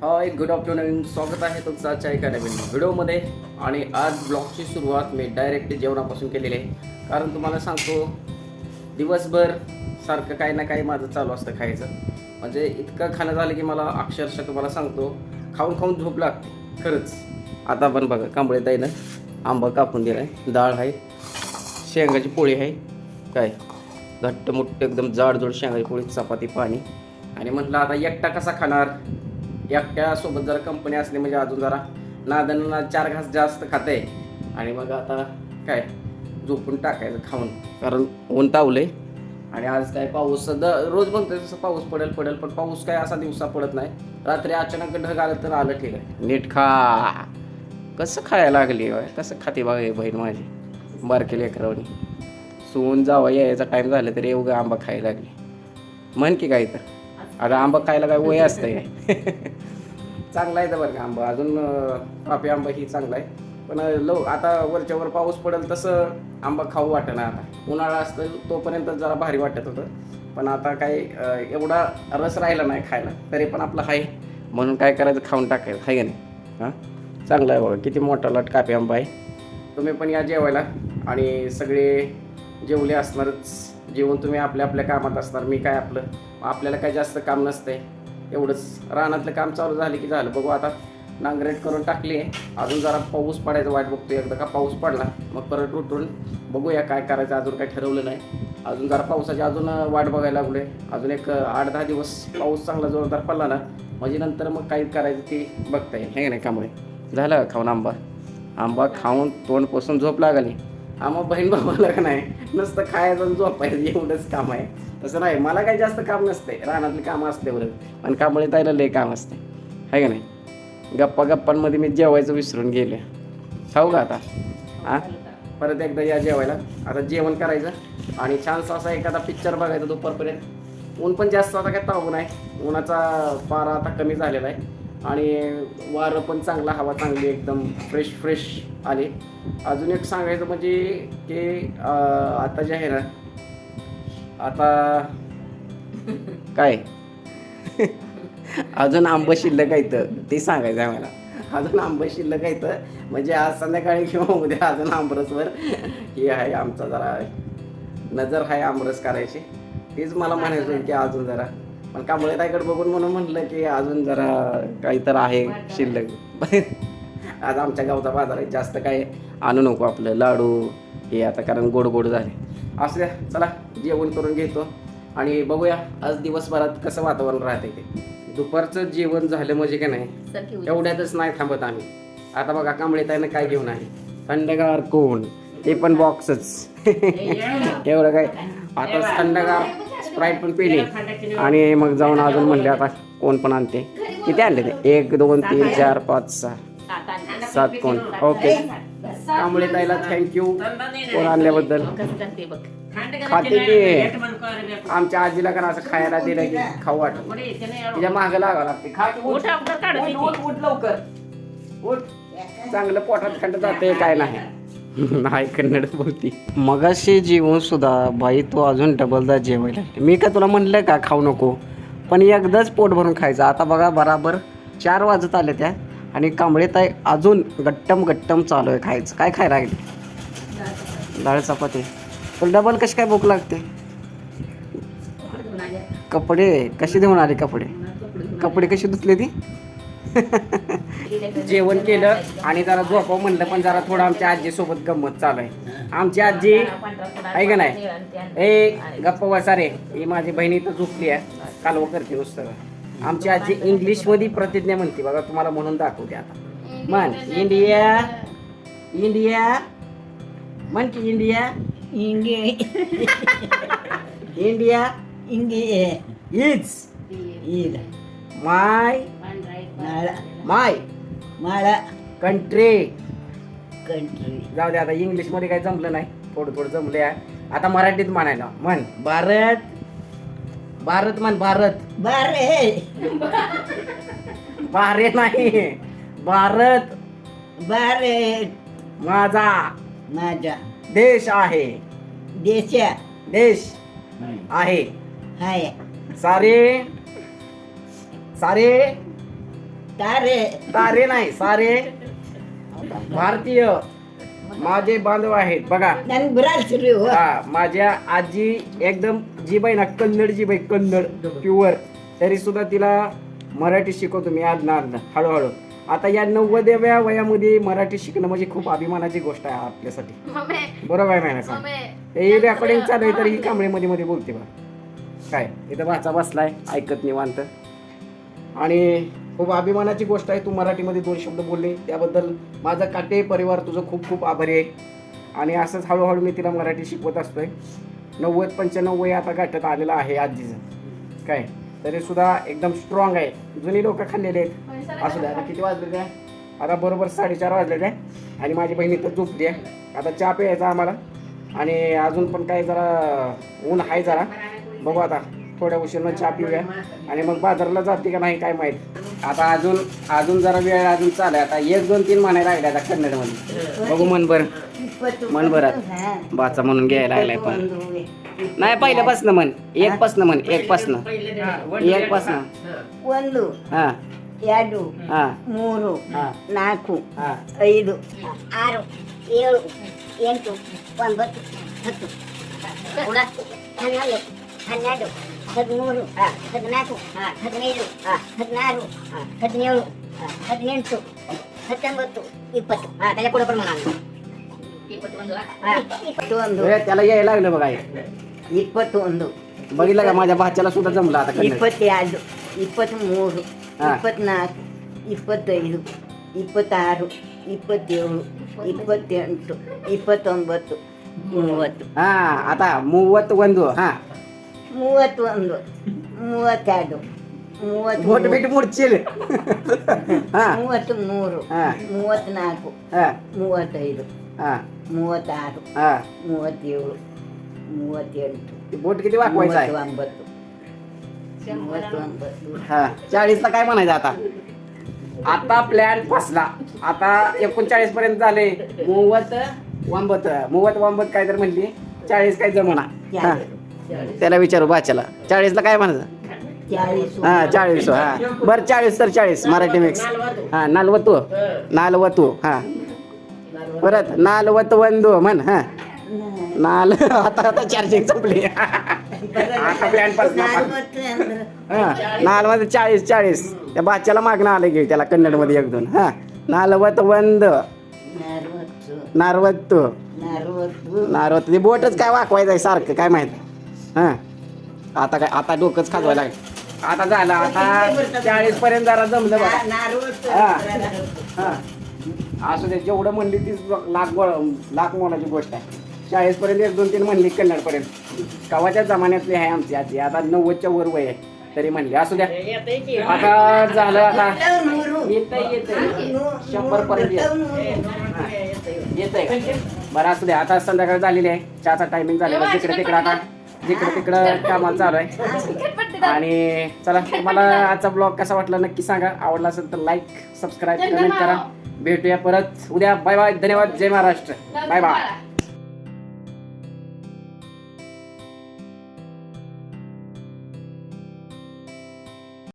Hi good afternoon, स्वागत आहे तुमचं आजच्या एका नवीन व्हिडिओमध्ये. आणि आज ब्लॉगची सुरुवात मी डायरेक्ट जेवणापासून केलेली आहे. कारण तुम्हाला सांगतो, दिवसभर सारखं काही ना काही माझं चालू असतं खायचं. म्हणजे इतकं खाणं झालं की मला अक्षरशः तुम्हाला सांगतो खाऊन खाऊन झोप लागते खरंच. आता पण बघा, कांबळे ताईनं आंबा कापून दिला आहे, डाळ आहे, शेंगाची पोळी आहे, काय घट्ट मोठं एकदम जाडजोड शेंगाची पोळी, चपाती, पाणी. आणि म्हटलं आता एकटा कसा खाणार, एकट्यासोबत जरा कंपनी असली म्हणजे अजून जरा नादन 4 घास जास्त खाते. आणि मग आता काय झोपून टाकायचं खाऊन, कारण ऊन तावले. आणि आज काय पाऊस रोज म्हणतोय तसं पाऊस पडेल पडेल, पण पाऊस काय असा दिवसा पडत नाही. रात्री अचानक ढग आलं तर आलं, ठीक आहे, नीट खा. कसं खायला लागली, कसं खाते बघा हे बहीण माझी बारके लेकरावणी. सून जावा यायचा टाईम झाला तरी एवढं आंबा खायला लागली. म्हण की काय तर आता आंबा खायला काय वय असतं काय? चांगला आहे तर बरं का आंबा, अजून पापी आंबा ही चांगला आहे. पण आता वरच्यावर पाऊस पडेल तसं आंबा खाऊ वाटत नाही. आता उन्हाळा असतं तोपर्यंत जरा भारी वाटत होतं, पण आता काय एवढा रस राहिला नाही खायला. तरी पण आपलं आहे म्हणून काय करायचं, खाऊन टाकायचं, आहे का नाही? हां, चांगला आहे बघा, किती मोठा लट कापी आंबा आहे. तुम्ही पण या जेवायला. आणि सगळे जेवले असणारच, जेवून तुम्ही आपल्या आपल्या कामात असणार. मी काय आपल्याला काय जास्त काम नसतंय, एवढंच रानातलं काम चालू झालं की झालं. बघू आता नांगरेट करून टाकली आहे, अजून जरा पाऊस पडायचं वाट बघतो. एकदा का पाऊस पडला मग परत उठून बघूया काय करायचं. अजून काय ठरवलं नाही, अजून जरा पावसाची अजून वाट बघायला लागलो आहे. अजून एक 8-10 दिवस पाऊस चांगला जोरदार पडला ना, म्हणजे नंतर मग काय करायचं ते बघता येईल, हे नाही कामुळे. झालं का खाऊन आंबा खाऊन तोंड पोसून झोप लागली. आम्हा बहीण भावाला का नाही नुसतं खायचं आणि झोपायचं एवढंच काम आहे. तसं नाही, मला काही जास्त काम नसते, रानातली कामं असते बरं, पण कामुळे ताईला लय काम असते, आहे का नाही? गप्पांमध्ये मी जेवायचं विसरून गेले. खाऊ का आता? हां, परत एकदा या जेवायला. आता जेवण करायचं आणि छानसा असा एखादा पिक्चर बघायचा दुपारपर्यंत. ऊन पण जास्त आता काय तावू नाही, उन्हाचा पारा आता कमी झालेला आहे. आणि वारं पण चांगला, हवा चांगली, एकदम फ्रेश आली. अजून एक सांगायचं म्हणजे की आता जे आहे ना, आता काय अजून आंबा शिल्लक आहे तर ते सांगायचं आहे मला. अजून आंबा शिल्लक आहे तर म्हणजे आज संध्याकाळी किंवा उद्या अजून आमरसवर हे आहे, आमचा जरा नजर आहे आमरस करायची. तेच मला म्हणायचं की अजून जरा, पण कांबळे ताईकडे बघून म्हणून म्हटलं की अजून जरा काही तर आहे शिल्लक. आज आमच्या गावचा बाजार आहे, जास्त काय आणू नको आपलं लाडू हे आता, कारण गोड झाले. असू द्या, चला जेवण करून घेतो आणि बघूया आज दिवसभरात कसं वातावरण राहते ते. दुपारचं जेवण झालं म्हणजे काय नाही, एवढ्यातच नाही थांबत आम्ही. आता बघा कांबळे ताईनं काय घेऊन आहे, थंडगार कोण, ते पण बॉक्सच. एवढं काय, आता थंडगार स्प्राईट पण पिली आणि मग जाऊन अजून म्हणले आता कोण पण आणते. किती आणले ते? 1 2 3 4 5 6 7 कोण. ओके, कांबळे ताईला थँक्यू कोण आणल्याबद्दल. खाते की आमच्या आजीला का असं खायला दिलं की खाऊ वाटत, तिच्या मागं लागावं लागते. खा उठ लवकर उठ, चांगलं पोटात खंड जाते काय नाही. नाही कन्नड बोलती. मगाशी जेवून सुद्धा बाई तू अजून डबलदा जेवायला. मी का तुला म्हणलं का खाऊ नको, पण एकदाच पोट भरून खायचं. आता बघा बराबर 4 वाजत आले त्या आणि कांबळे ताई अजून गट्टम चालू आहे खायचं. काय खायला लागेल? डाळ चपाती. तुला डबल कशी काय भूक लागते? कपडे कशी देऊन आले? कपडे कशी धुतले ती? जेवण केलं आणि जरा झोपावं म्हणलं, पण जरा थोडं आमच्या आजीसोबत गंमत चालू आहे. आमची आजी आहे का नाही, ए गप्पा बसा रे, ही माझी बहिणी तर झोपली आहे, कालवं करते नुसतं. आमची आजी इंग्लिशमध्ये प्रतिज्ञा म्हणते बघा, तुम्हाला म्हणून दाखवते आता. म्हण इंडिया म्हण की इंडिया इज माय कंट्री. जाऊ दे, आता इंग्लिश मध्ये काही जमलं नाही, थोडं जमले आहे. आता मराठीत म्हणायला म्हण, भारत म्हण, भारत नाही, भारत माझा देश आहे, देश आहे. सारे तारे नाही सारे भारतीय माझे बांधव आहेत बघा. हा माझ्या आजी एकदम जीभ आहे ना कन्नड जीभ आहे, कन्नड प्युअर. तरी सुद्धा तिला मराठी शिकवतो मी आज ना हळूहळू. आता या 90व्या वयामध्ये मराठी शिकणं म्हणजे खूप अभिमानाची गोष्ट आहे आपल्यासाठी. बरोबर आहे ना? हे रेकॉर्डिंग चालू आहे तर ही कांबळेमध्ये मध्ये बोलते बा. काय इथं भाचा बसलाय ऐकत निवांत. आणि खूप अभिमानाची गोष्ट आहे तू मराठीमध्ये 2 शब्द बोलले त्याबद्दल माझा काटे परिवार तुझं खूप खूप आभारी आहे. आणि असंच हळूहळू मी तिला मराठी शिकवत असतोय. 90-95 वय आता गाठत आलेलं आहे आजीचं. काय तरी सुद्धा एकदम स्ट्रॉंग आहे. जुनी लोक खाल्लेले आहेत. असू द्या. आता किती वाजले त्या? आता बरोबर 4:30 वाजले त्या. आणि माझी बहिणी तर झोपली आहे. आता चहा प्यायचा आम्हाला. आणि अजून पण काय जरा ऊन आहे जरा. बघू आता थोड्या उशिरानं चहा पिऊया. आणि मग बाजारला जाते का नाही काय माहीत. आता अजून जरा वेळ अजून चालू आहे. आता 1, 2, 3 म्हणायला लागले आता कन्नडमध्ये. बघू मन बरं बाचा म्हणून घ्यायला लागलाय. पण नाही पहिल्यापासनं म्हण. 1 पासनं म्हण. 1 पासनं 1 पासनं. 1 हा 2 हा 3 हा 4 हा 5 6 7 8 9 10 11 12 13 14 15 16 17 18 19 त्याच्या पुढे पण म्हणा. त्याला यायला लागलं बघा. 21 बघितलं का माझ्या भाच्याला सुद्धा जमलं आता कन्नड. 22 23 हा. 24 25 26 27 28 29 30 हा आता 31 हा 31 32 बोट बीट मुडचिल. हा 33 हा 34 हा 35 हा 36 हा 37 38 ते बोट किती वाकवायचं आहे. 39 हा 40ला काय म्हणायचं आता. आता प्लॅन फसला. आता 39 पर्यंत झाले. 39 काय तर म्हणली. 40 काय जमना. हा त्याला विचारू बाच्याला 40ला काय म्हणायचं. 40 हा 40 हा बरं 40 तर 40 मराठी मिक्स. हा 40 हा परत 41 म्हण. हा आता चार्जिंग संपली. आता प्लॅन फसला. हा 40 त्या बाच्याला मागणं आलं की त्याला कन्नडमध्ये 1-2. हा 41 नारवत ते बोटच काय वाकवायचं आहे सारखं काय माहित. हा आता डोकंच खाजवायला लागलं. आता झालं. आता 40 पर्यंत जरा जमलं बघा. हा असू दे जेवढं म्हणली तीच लाख मोलाची गोष्ट आहे. 40 पर्यंत 1, 2, 3 म्हणली कन्नड पर्यंत. कवाच्या जमान्यातली आहे आमची आजी. आता 90च्या वर वय आहे तरी म्हणली. असू द्या आता झालं. आता येत 100 पर्यंत येत आहे. बरं असू द्या. आता संध्याकाळ झालेली आहे. चहाचा टायमिंग झालेला. जिकडे तिकडं कामाला चालू आहे. आणि चला तुम्हाला आजचा ब्लॉग कसा वाटला नक्की सांगा. आवडला असेल तर लाईक सबस्क्राईब कमेंट करा. भेटूया परत उद्या. Bye bye. धन्यवाद. जय महाराष्ट्र. Bye bye.